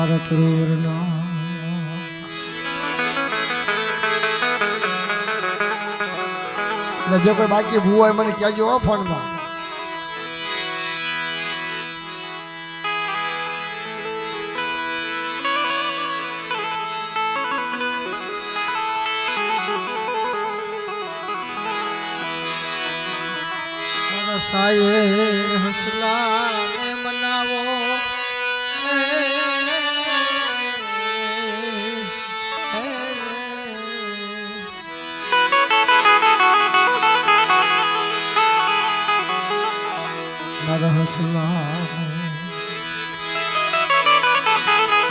મારા તરુવરના જો કોઈ બાકી ભૂ હોય મને કહેજો ફોનમાં. સાયે હસલા ને મનાવો મારા હસલા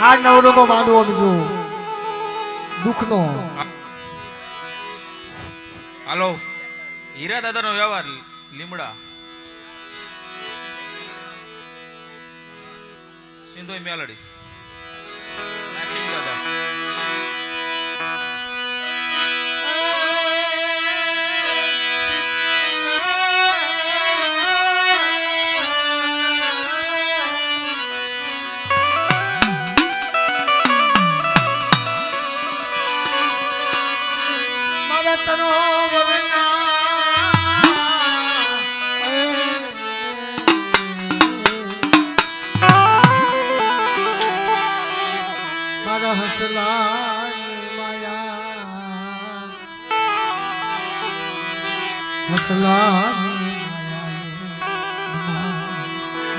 આ નવરંગો માંડવો મિત્રો દુઃખનો. હાલો હીરા દાદાનો વ્યવહાર લીમડા સિંધોઈ મેલડી દાદા મારા તનો હસલાની માયા હસલાની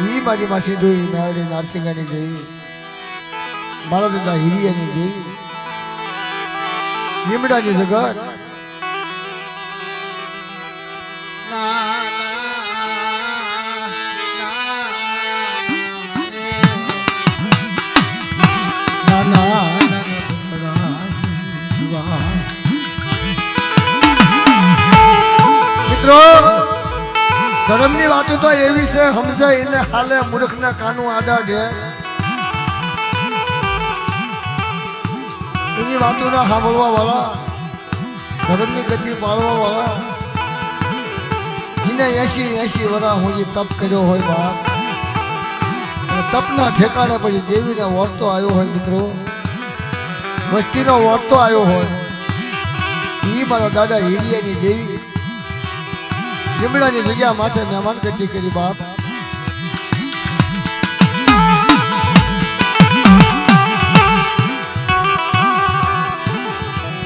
ઈ મારી માં સિંધુઈ મેળડી નારસિંગાની દેવી મારા દાદા હિરિયાની દેવી લીમડાની જગત મિત્રો ધર્મની વાતો તો એવી છે સમજાય એને હાલે મૂર્ખના કાનું આડા છે એની વાતો ના સાંભળવા વાળા ધર્મની ગતિ પાળવા વાળા જેને 80 વર્ષ હું તપ કર્યો હોય બાપ તપના ઠેકાણે પછી દેવીને વળતો આવ્યો હોય મિત્રો વસ્તીનો વળતો આવ્યો હોય એ મારા દાદા હિરિયાની દેવી લીમડાની જગ્યા માથે મહેમાન ગતિ કરી બાપ.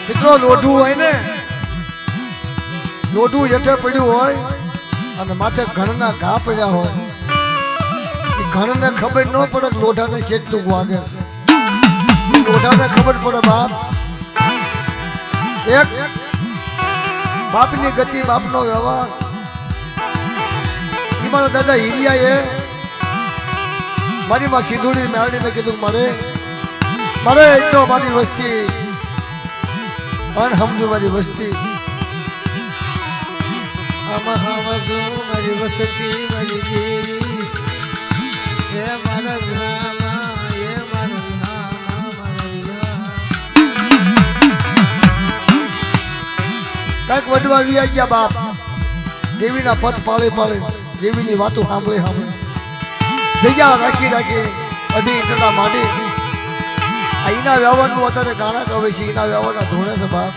મિત્રો લોઢું હોય ને લોઢું હેઠે પડ્યું હોય અને માથે ઘણના ઘા પડ્યા હોય ઘણને ખબર ન પડે લોઢાને કેટલું વાગે છે લોઢાને ખબર પડે બાપ. એક બાપની ગતિ બાપનો વ્યવહાર મારા દાદા હિરિયાએ મારી માં સિંધુડી મેળવીને કીધું મારે એક તો મારી વસ્તી અણહમજુ મારી વસ્તી મારી વસતી મારી દેવી એ મારા ગ્રામા એ કઈક વડવા વી ગયા બાપ દેવીના પથ પાળે દેવીની વાતો સાંભળે જગ્યા રાખી અઢી ટકા માંડી એના વ્યવહારનું અત્યારે ગાણા કહે છે એના વ્યવહારના ધોણે છે બાપ.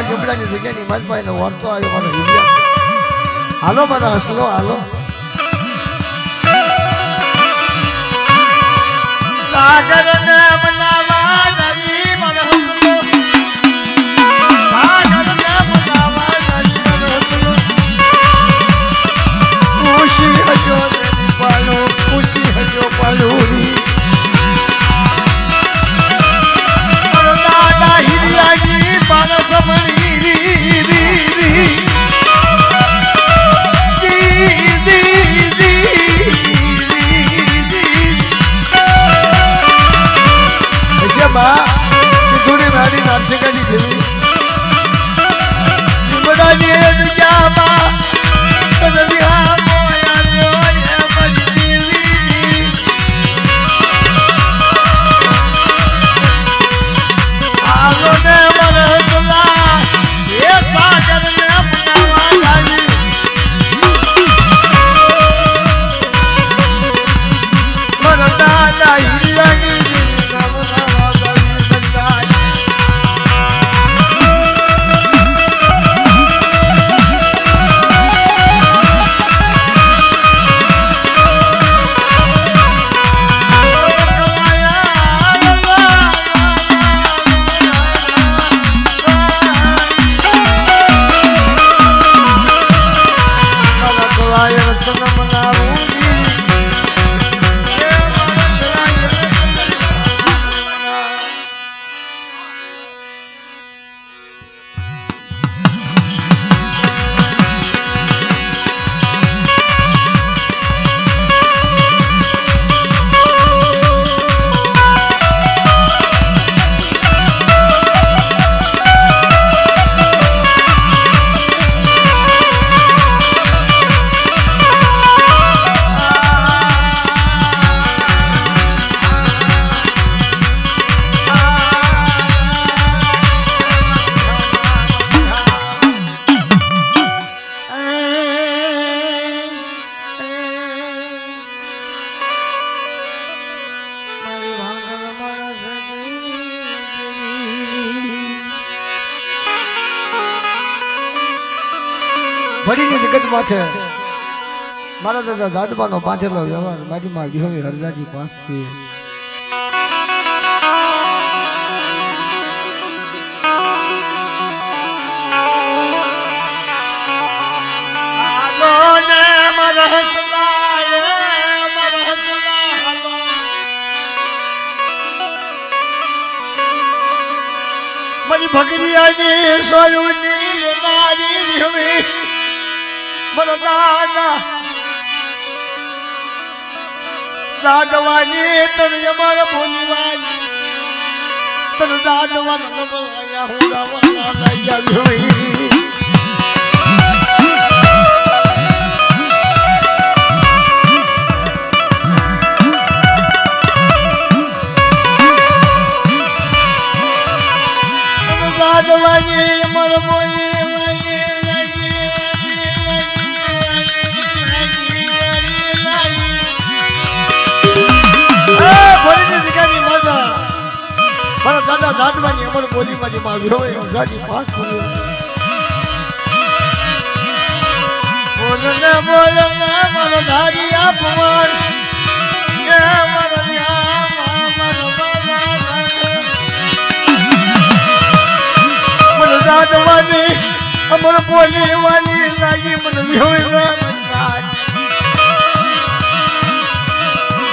લીમડાની જગ્યાની માલભાઈ વર્તો આવ્યો મારો હિરિયા. હાલો બધા હસલો હાલો સાગર ને બનાવા નવી મને હસલો સાગર ને બનાવા નવી મને હસલો ખુશી હજો પાલો ખુશી હજો પાલોરી દાદા હિરિયાજી પારસ મણી સિંધુડી મેળડી નારસિંગાની દેવી લીમડાની જગ્યામાં ભડીની જગતમાં છે મારા દાદા દાદબાનો બાંધેલો વ્યવહાર મારી માં વિહોળી હરજાજી પાંચ મારી ભગરિયાની સોયુની મારી વિહોળી દાદા દાદવાની તને અમારા બોલીવાની તને દાદવાના બોલાયા હું દાવાના લઈ આવી દાદવાની અમારા બોલીવાની મારા દાદા દાદવાની અમર બોલીમાંથી મારી હવે હજારી પાંચ બોલને બોલને મારો ધારી આપવાન કે મને દાદવાની અમર બોલીવાની લાગી મને વિહોય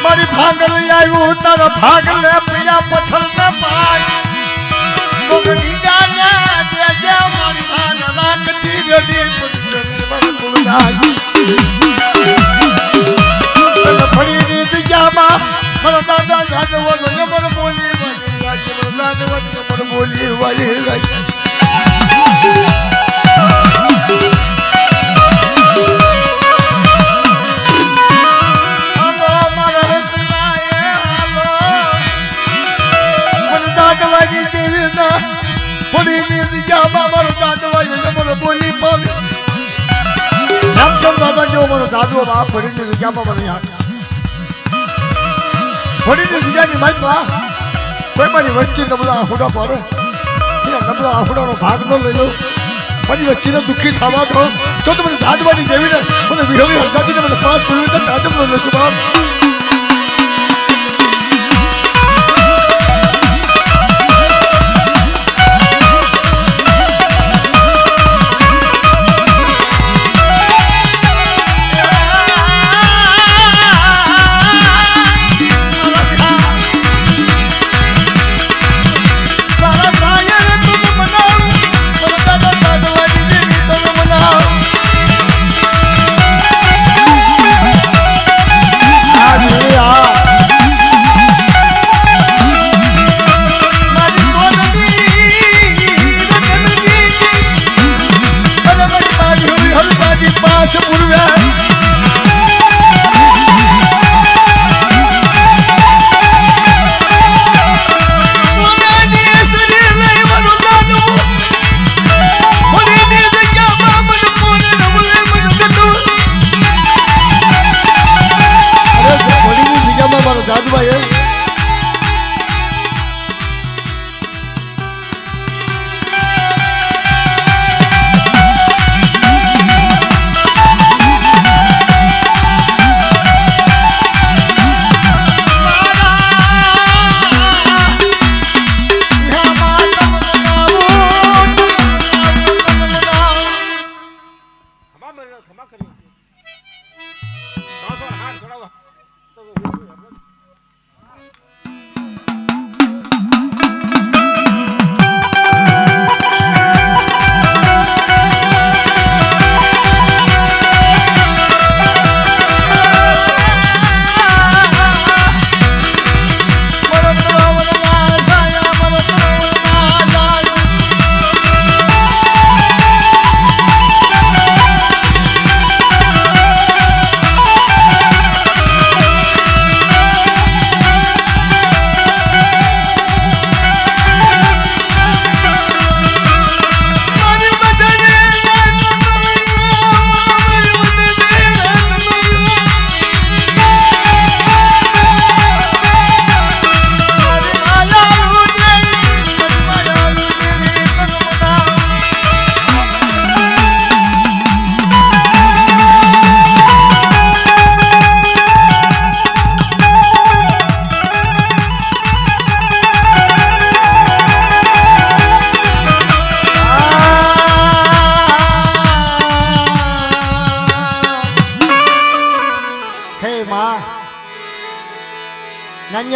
મારી ભાગલ આવ્યું તારા ભાગલે પીડા પથ્થર ને પાય કોગડી જાના દેજે મારી ભાન રાખતી ગડી પુષ્કરી મન મુલાજી તને ફળી રીત જામાં મારા દાદા જાદવનો નંબર બોલી વાલી લાગી મારા દાદવનો નંબર બોલી વાલી લાગી બોલી પાવી દાદા જેવો મારો દાદો બાપ ભડીની જગ્યામાં મને યાદ ભડીની જગ્યાની માઇકમાં કોઈ મારી વસ્તી નબળા આહુડા પાડે એના નબળા આહુડાનો ભાગ ન લઈ લઉં મારી વસ્તીને દુઃખી થવા દો તો મને દાદવાની જેવીને મને વિહોળી હરદાજીને મને પાંચ પૂર્વી તો દાદમનો લઈશું બાપ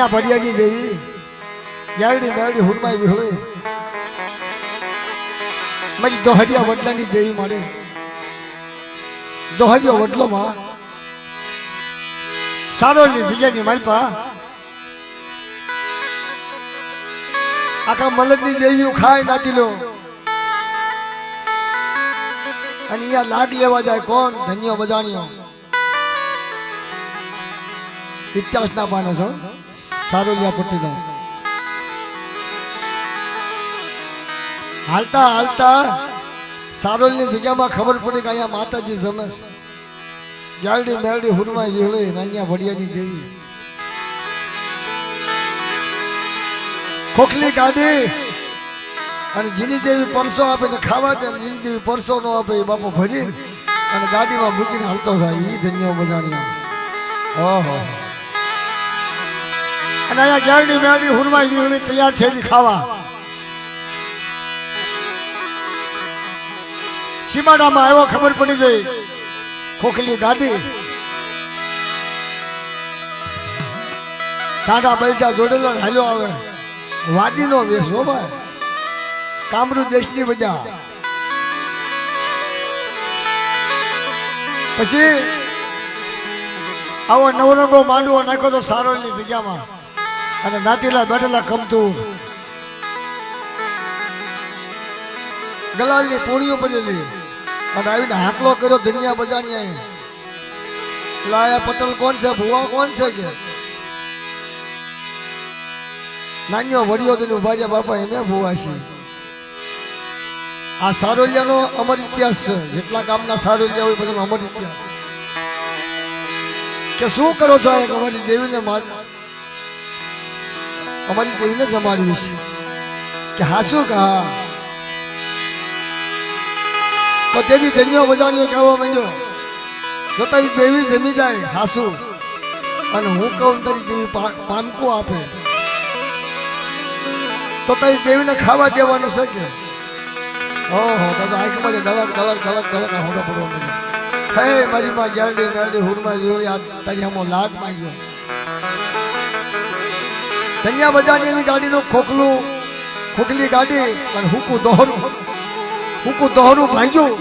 નાન્યા ભડિયાની દેવી યારડી મેરડી હુરમાઈ વિહોળી મારી દોહરિયા વડલાની દેવી મારે દોહરિયો વડલો માં સારોલની જગ્યાની માલપા આખા મલકની દેવીઓ ખાઈ નાખી લો અને અહીંયા લાગ લેવા જાય કોણ ધન્યો બજાણીઓ ઇતિહાસના પાને છો સારોલિયા પટ્ટીનો હાલતા હાલતા સારોલની જગ્યામાં ખબર પડી કે અહીંયા માતાજી જમે છે જારડી મેરડી હુરમાઈ વિહળી નાન્યા ભડિયાની દેવી ખોખલી ગાડી અને જીની દેવી પરસો આપે ને ખાવા દે જીની દેવી પરસો નો આપે એ બાપો ભરી અને ગાડીમાં મૂકીને હાલતો થાય ઈ ધન્યો બજાણીઓ ઓહો અને અહીંયા જારડી મેરડી હુરમાઈ વિહળી તૈયાર થયેલી ખાવા સીમાડામાં આવ્યો ખબર પડી ગઈ ખોખલી ગાડી ટાટા બલજા જોડેલો હાલ્યો આવે વાદીનો વેશ હો ભાઈ કામરૂ દેશની વજા પછી આવો નવરંગો માંડવો નાખ્યો તો સારોલની જગ્યામાં અને નાતીલા બેઠેલા કમતુર ગલાલની પૂણીઓ પડેલી અને આવીને હાકલો કર્યો ધનિયા બજાણી અહીં લાયા પટેલ કોણ છે ભુવા કોણ છે કે નાન્યો વડિયો તેને ઉભા રહ્યા બાપા એમે ભુવા છે આ સારોલિયાનો અમર ઇતિહાસ છે જેટલા ગામના સારોલિયા હોય બધાનો અમર ઇતિહાસ કે શું કરો છો એક અમારી દેવીને અમારી દેવીને જમાડવી છે કે હાસું કહા તો તેની ધન્યો બજાણીઓ કહેવા માંડ્યો જો તારી દેવી જમી જાય હાસુ અને હું કહું તારી દેવી પાનકો આપે તો તારી દેવીને ખાવા દેવાનું છે કે ઓહો દાદા આંખમાં ડળક ડળક ડળક ડળક હોડો પડવા માંડ્યો હે મારી માં ગેરડી મેરડી હુરમા જોડી આ તારી આમો લાગ માંગ્યો ધન્યા બજાણીની ગાડીનું ખોખલી ગાડી અને હુકું દોહરું ભાંગ્યું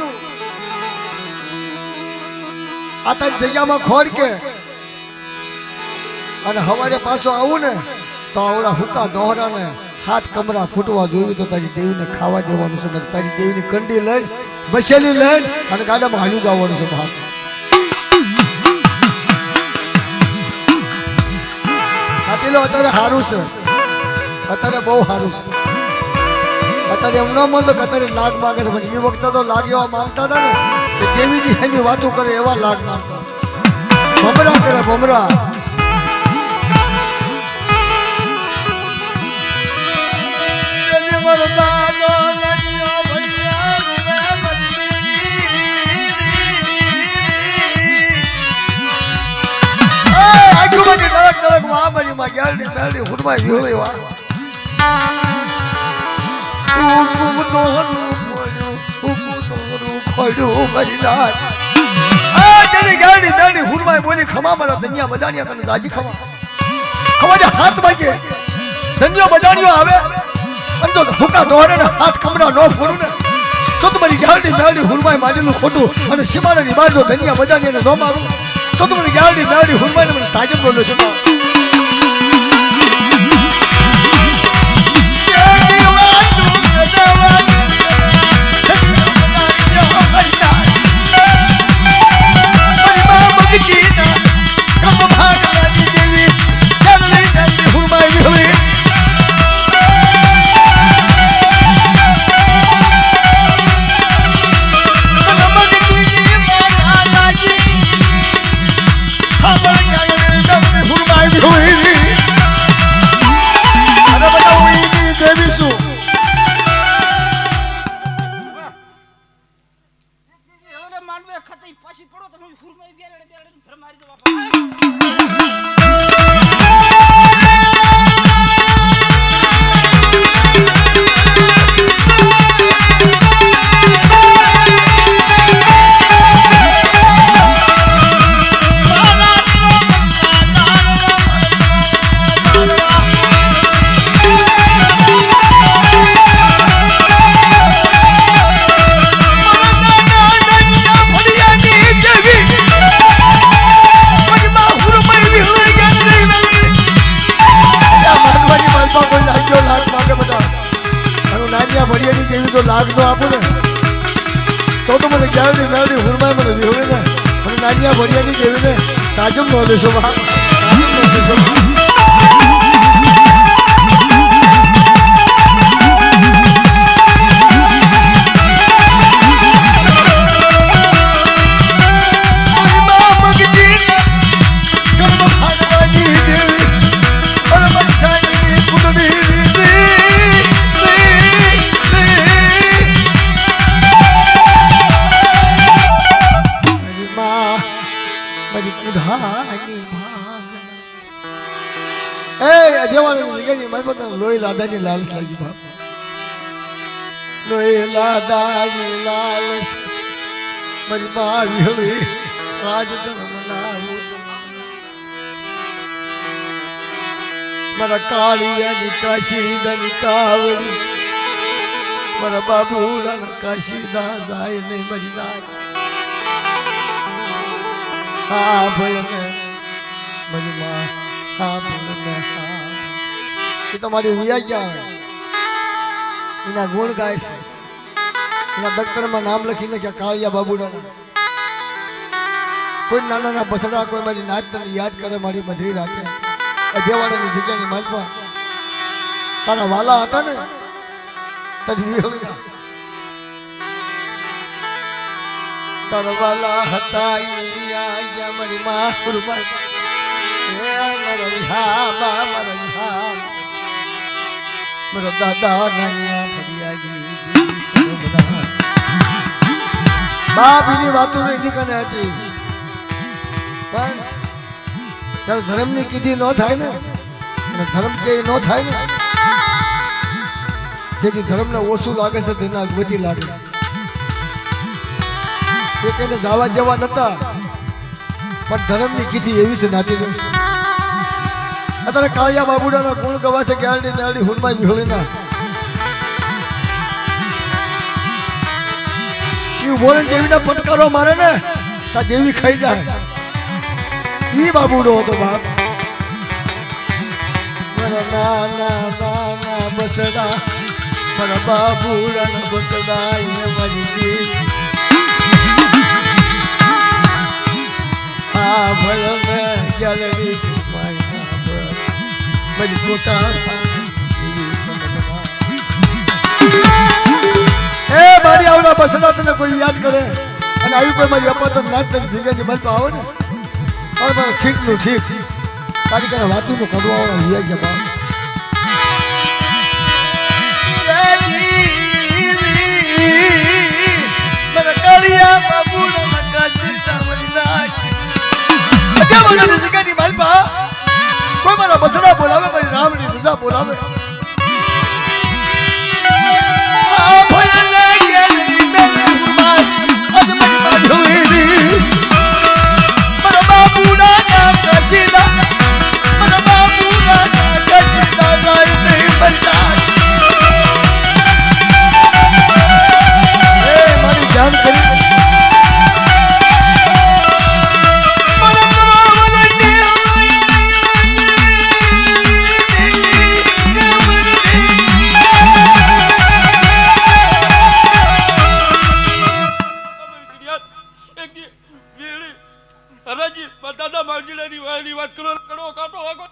આ તારી જગ્યામાં ખોડ કે અને હવારે પાછો આવું ને તો આવડા હુકા દોહરાને હાથ કમરા ફૂટવા જોયું તો તારી દેવીને ખાવા દેવાનું છે તારી દેવીની કંડી લઈ બસેલી લઈ અને ગાડામાં હાલી જવાનું છે બહાર સાતીલો અત્યારે સારું છે અત્યારે બહુ સારું છે અત્યારે એમ ન માનતો કે અત્યારે લાગ માંગે છે પણ એ વખતે તો લાગ એવા માંગતા હતા ને કે દેવીજી એની વાતો કરે એવા લાગ માંગતા ભમરા કરે ભમરા બોલી ખમા મારા ધન્યા બજાણિયા તને રાજી ખમા હાથ વાગે ધન્યો બજાણિયો આવે અને જો હુકા દોરે ને હાથ કમરા નો ફોડું ને તો તમારી ગાડી મેરડી હુરમાઈ માંડેલું ખોટું અને સીમાડાની બાજુ ધન્યા બજાણીને નો મારું તો તમારી ગાડી મેરડી હુરમાઈને મને તાજબ બોલો છો હુરમાઈ આગનો આપું ને તો મને ક્યારની મેળવી હુરમાય મને વિહોળે ને મને નાનિયા ભરિયાની જેવી ને તાજમ ન લેશો બાપ તાજમ ન લેશો લોહી લાદાની લાલચ લાગી બાપ લોહી લાદાની લાલચ મારી મા વિહળી આજ તને મનાવું મારા કાળિયાની કાશીદાની કાવડી મારા બાબુલાના કાશીદા જાય નહીં મારી નાય હા ભલે મારી મા હા ભલે હા એ તમારી વિયા ગયા આવે એના ગુણ ગાય છે એના દફતરમાં નામ લખીને કે કાળિયા બાબુડાના કોઈ નાના નાના બસડા કોઈ મારી નાચ તને યાદ કરે મારી બધી રાખે અજેવાડાની જગ્યાની માલપા તારા વાલા હતા ને તજ તારા વાલા હતા મારી મા મારા દાદા નાનિયા ફરિયાજી બાપ એની વાતો એની કને હતી પણ ત્યારે ધર્મની કીધી ન થાય ને અને ધર્મ કે ન થાય ને જેથી ધર્મને ઓછું લાગે છે તેના વધુ લાગે એ કઈને જવા જવા નતા પણ ધર્મની કીધી એવી છે નાતી અત્યારે કાળિયા બાબુડાના ગુણ ગવાશે ક્યારની નાડી હુરમાઈ વિહોળીના એ બોલે દેવીના પટકારો મારે ને તા દેવી ખાઈ જાય ઈ બાબુડો હતો બાપ મારા નાના નાના બસડા મારા બાબુડાના બસડા એ મારી દેવી આ ભલે મેં ગેલેરી મારી કોટા એ મારી આવડા બસડા તને કોઈ યાદ કરે અને આવી કોઈ મારી અપાતન નાચ તરી જગ્યાની બલપા આવે ને હવે ઠીક નું ઠીક તારી કરે વાતું નું કરવા વાળા હિયા ગયા મને કાળિયા બાબુ નકા ચિંતા મરી નાખ અજે જગ્યાની બલપા કોઈ મારા બસડા બોલાવે મારી રામની રજા બોલાવે દાદા માવજીની વાત કરો કાઢો આગો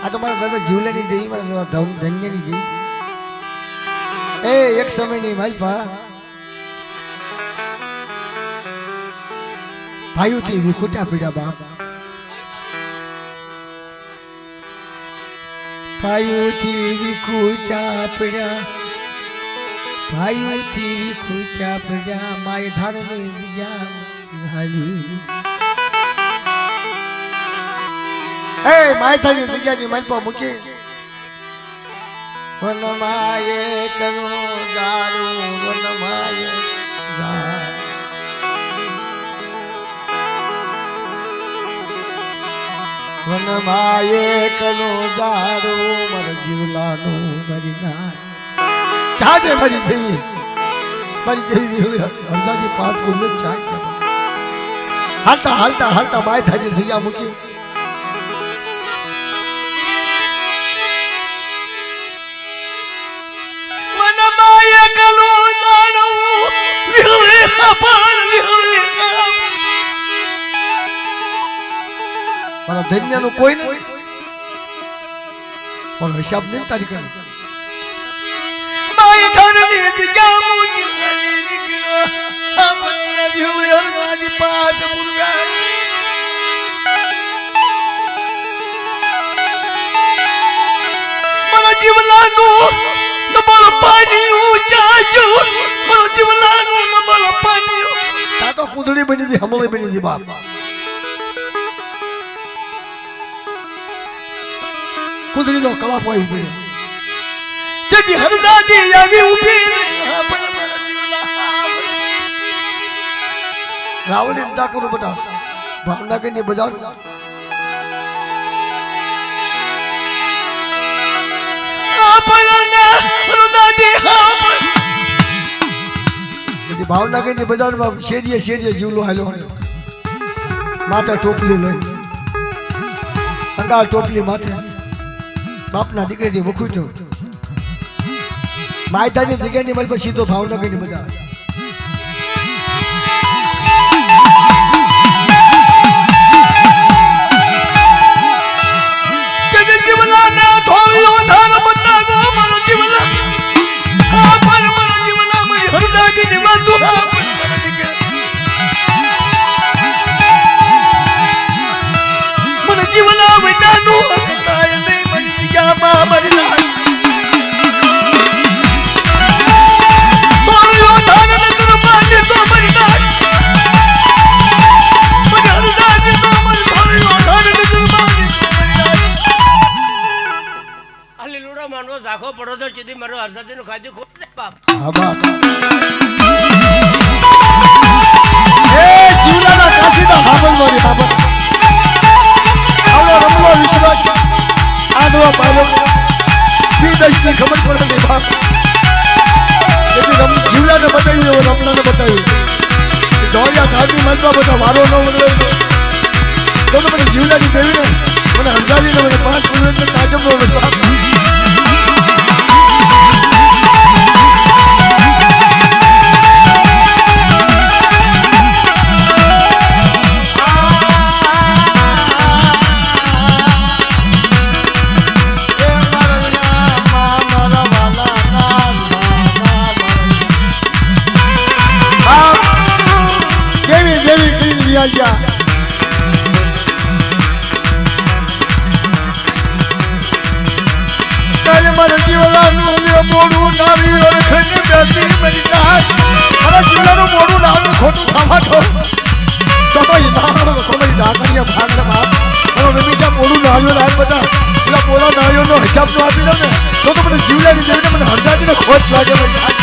આ તો મારા દાદા જીવલાની દેવી, મારા દાદા ધન્યની દેવી. એ એક સમયની માલપા ભાઈઓથી વિખૂટા પીડા બાપ, ભાઈઓથી વિખૂટા પીડા, ભાઈઓથી વિખૂટા પીડા, માય ધારની દિયા હાલી. એ માય ધારની દિયાની માલપા મૂકી વનમાયે કનો દારૂ, વનમાયે વનમાયે કનો દારૂ, મર જીવલાનું મરી ના ચાજે મરી જઈએ, મરી જઈએ હરદાજી પાઠ બોલ્યો ચાય. હાલતા હાલતા હાલતા માય ધારી દિયા મૂકી મારા ધન્ય નું કોઈ નહીં, પણ હિસાબ નહીં તારી કરે. માય ધરની દિયા મૂકી નીકળો, આપણને જીવ હરમાની પાછ પુરવા. મારા જીવલાનું નબળ પાણી ઊંચા જો, મારા જીવલાનું નબળ પાણી તા તો કુદડી બની છે, હમળી બની છે બાપ. કુદડી નો કલા પાઈ પડ્યો તેથી હરદાદી આવી ઊભી રાવણી ડાકુનું બટા ભાવનગર ની બજાર ભાવનગર ની બજારમાં શેરીએ શેરીએ જીવલો હાલ્યો, માથે ટોપલી લઈ, અંગાર ટોપલી માથે, બાપના દીકરીથી વખું છું. માયદાની જગ્યાની મળ પર સીધો ભાવનગરની બજાર. આખો પડો સીધી મારો હરદાદી નું ખાધું ખોટ દે બાપ. હા બાપ. એ જીવલાના કાશીના હાબલ મારી હાબલ. આવડો રમલો વિશ્વાસ આદવા પાયો વિદેશની ખબર પડે નહીં બાપ. તેથી જીવલાને બતાવ્યું એવો રમલાને બતાવ્યું. દોડિયા ગાંધી મનવા બધા વારો ન વળે તો મને જીવલાની દેવીને મને હરદાદીને મને 5 પુરુષને તાજબનો બાપ. ખોટું ખાવા તો ડાકણીયા ભાગ બાપ રમીશા પોલું નાળિયો રાજ બધા પેલા પોલા નાળિયો નો હિસાબ નો આપી દો ને તો મને જીવલાની દેવીને મને હરદાદીને ખોટ લાગે ભાઈ.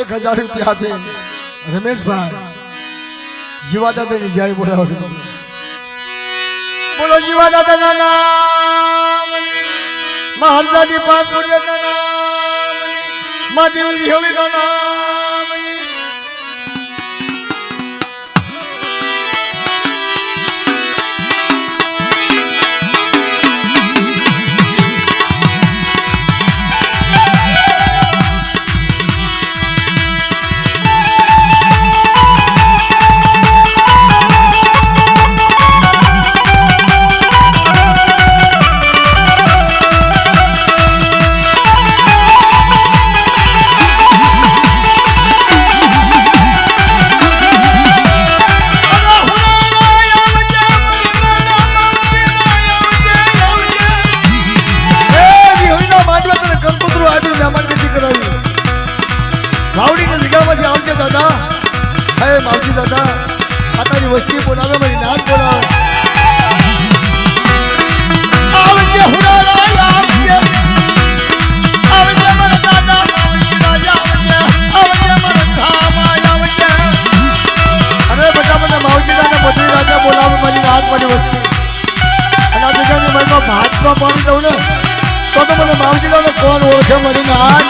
₹1000 આપે રમેશભાઈ જીવા દાદાની જય બોલાવો છો. બોલો જીવા દાદાના નામ હરદાદી પાક પૂર્વના નામ મહાદેવ વિહળીનો નામ વાવડીની જગ્યામાંથી આવજે દાદા. હે માવજી દાદા, માતાની વસ્તી બોલાવે, મારી નાત બોલાવે. આવજે હુરારા આવજે, આવજે મારા દાદા, માવજી રાજા આવજે, આવજે મારા ધામા આવજે. અરે બધા મને માવજી દાદા બધી રાજા બોલાવે, મારી નાત મારી વસ્તી. અને આ જગ્યાની મનમાં ભાતમાં પાણી દઉં ને તો મને માવજી દાદા કોણ ઓળખે મારી નાત.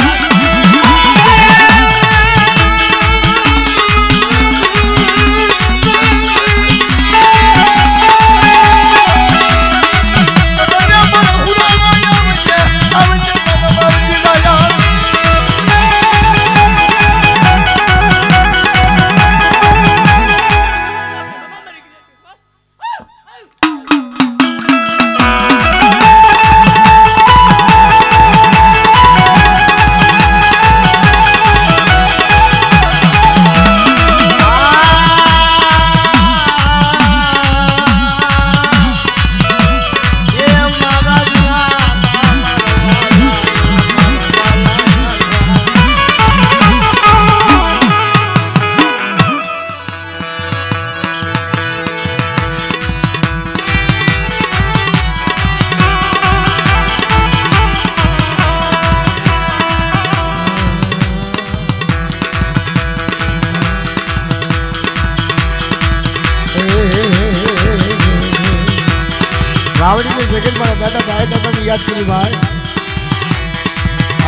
વાવડીની જગત મારા દાદા ભાઈ દાદાને યાદ કરી ભાઈ.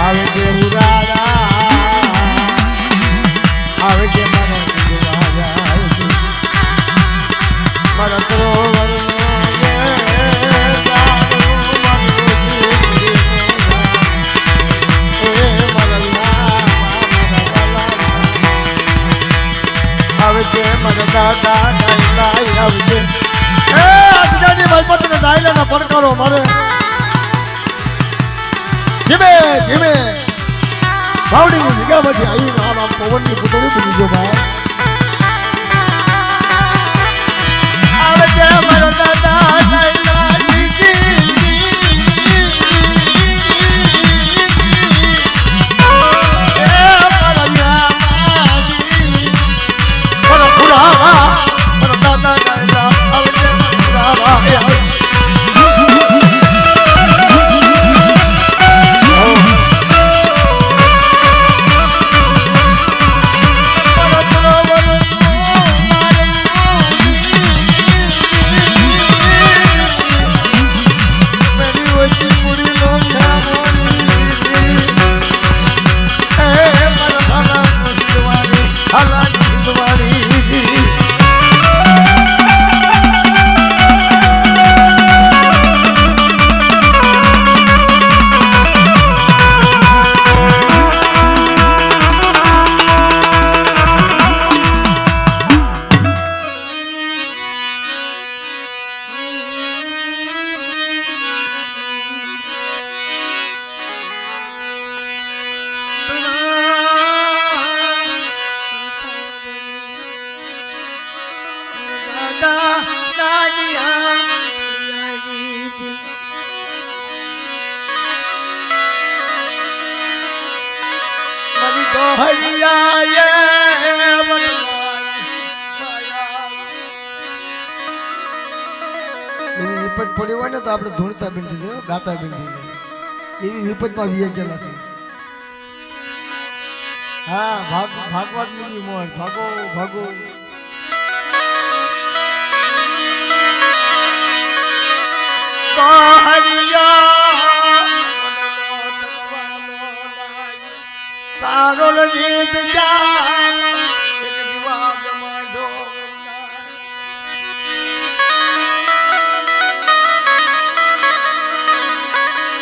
આવે છે હુરારા, આવે છે મારા રાજા, મારા સરોવર આવે છે મારા દાદા આવે છે. એ આજની મલમતને ડાયલાના પડકારો મારે ધીમે ધીમે વાવડીની જગ્યામાંથી આવીને આમ પવનની પૂતળી બની ગયો ભાઈ. આવે છે મારા દાદા વિપત પડી હોય ને તો આપણે ધૂળતા બિંદી જાય, ગાતા બિંદી જાય, એવી વિપતમાં વિયેજેલા છે. હા ભાગવત મુનિ મોર ભાગો ભાગો. પારોલ ગીત જા એક દિવાગમાં ઢોળના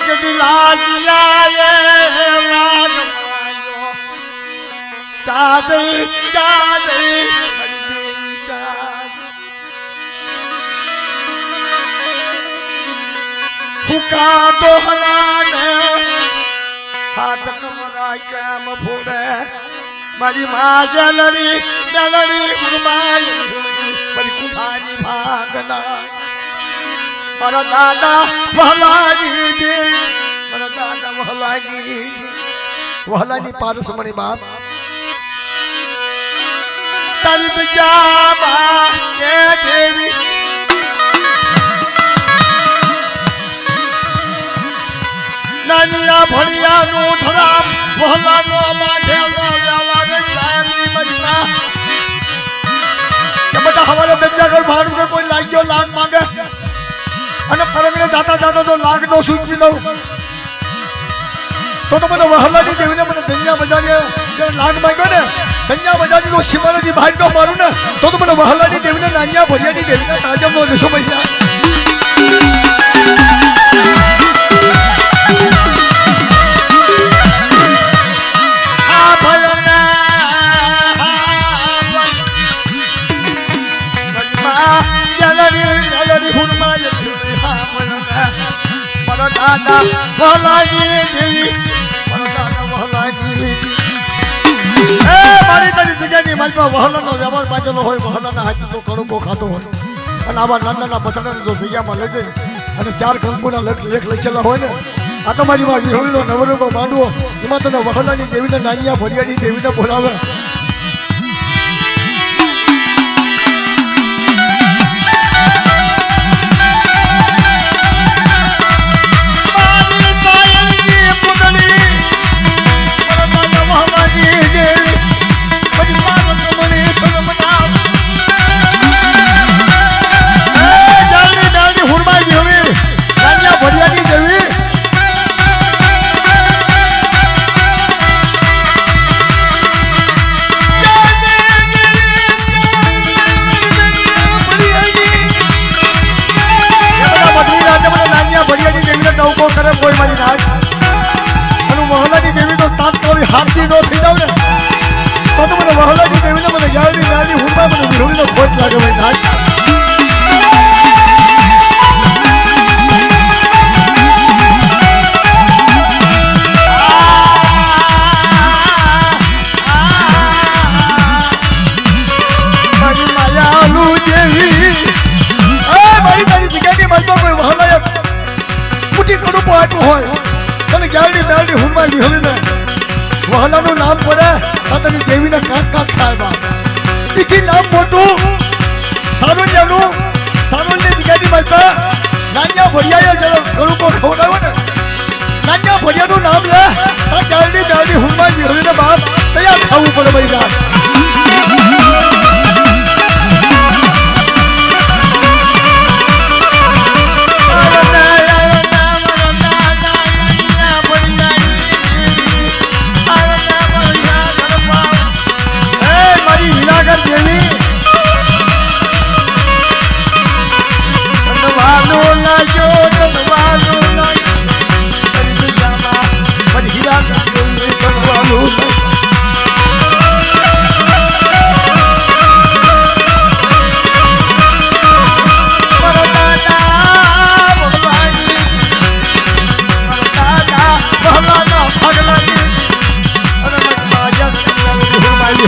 જદી લાગિયા એ લાગમાયો ચાદઈ ચાદઈ મારી દેવી ચાદ ફૂકા દોહલાને હાથ કમરા કેમ ફોડે મારી માં જલડી જલડી ઉરમાય મારી કુઠાની ભાગના મારા દાદા વહલાજી મારા દાદા વહલાજી વહલાની પારસમણી બાપ તારી દજામાં એ દેવી નાનિયા ભણિયાનું ધરામ વહલાનો માઠેલો વ્યવહાર ચાંદી મજના કે બેટા હવારે દરિયા ઘર ભાડું કે કોઈ લાગ્યો લાગ માંગે અને પરગણે જાતા જાતા તો લાગ નો સૂચવી દઉં તો મને વહલાની દેવીને મને દરિયા બજાડી જ્યારે લાગ માંગ્યો ને દરિયા બજાડી તો શિવાલાની બહાર નો મારું ને તો મને વહલાની દેવીને નાનિયા ભણિયાની દેવીને તાજમનો દેશો મૈયા દાદા વહલાજી દેવી દાદા વહલાજી એ મારી તારી જગ્યાની માલમાં વહલાનો વ્યવહાર બાજેલો હોય વહલાના હાથે તો કડકો ખાતો હોય અને આવા નાના બટાટાને જો જગ્યામાં લઈ જઈ અને 4 કંકુના લેખ લખેલા હોય ને આ તો મારી માં વિહોળીનો નવરંગો માંડવો એમાં તને વહલાની દેવીને નાનિયા ભરિયાની દેવીને બોલાવે કરે કોઈ મારી નાચ અને વહલાની દેવી તો તાત્કાલિક હાથથી નો થઈ જાવ ને તો મને વહલાની દેવીને મને યારની યારની હુંમાં મને વિરોધીનો ખોટ લાગે ભાઈ નાચ મારી માયાલુ દેવી મારી તારી જગ્યાની મનમાં કોઈ વહલાય કડું પાટું હોય તને ગાડી દાડી હુંમાં વિહળીને વહલાનું નામ પડે આ તને દેવીને કાક કાક થાય બાપ ઈથી નામ મોટું સારોલ્યાનું સારોલ્ય જગ્યાની માલપા નાન્યા ભરિયાએ જરા કડુંકો ખવડાવ્યો ને નાન્યા ભરિયાનું નામ લે આ ગાડી દાડી હુંમાં વિહળીને બાપ તૈયાર થવું પડે ભાઈ જાત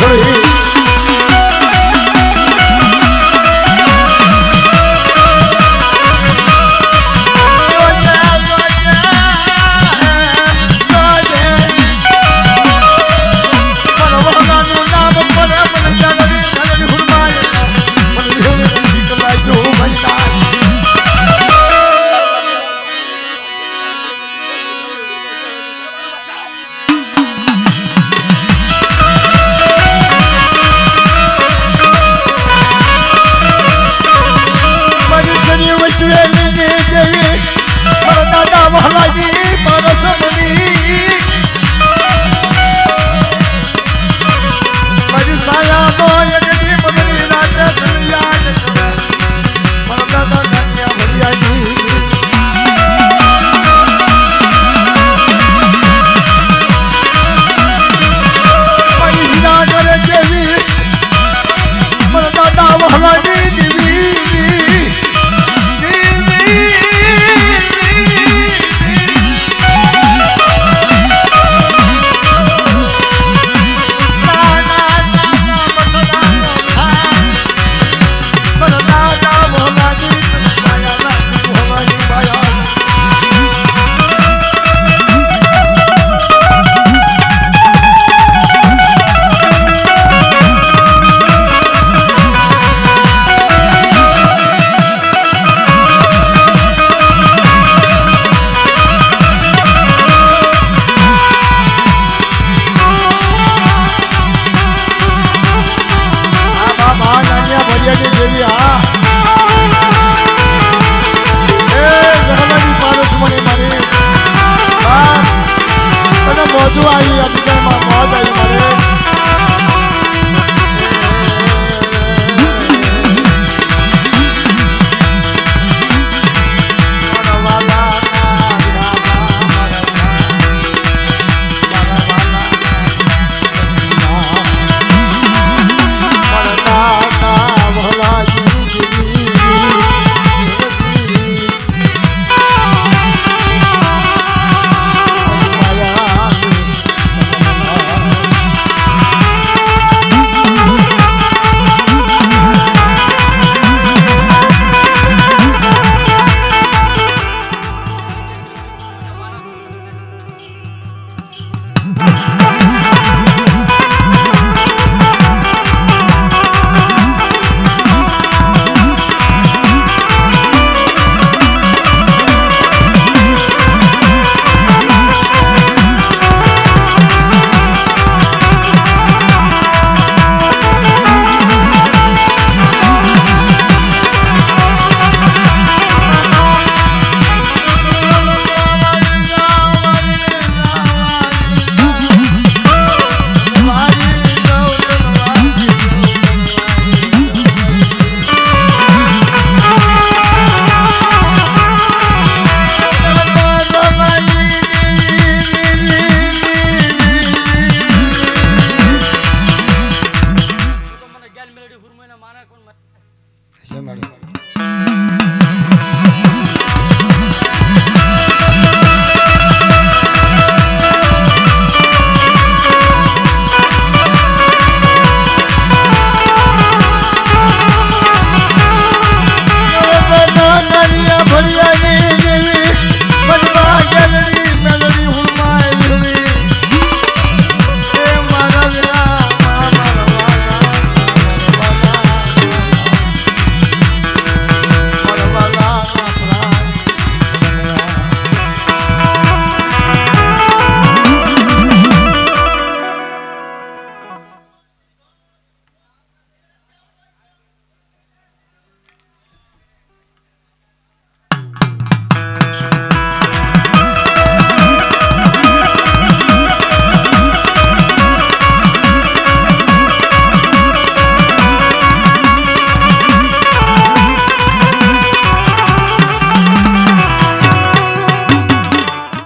Hurry!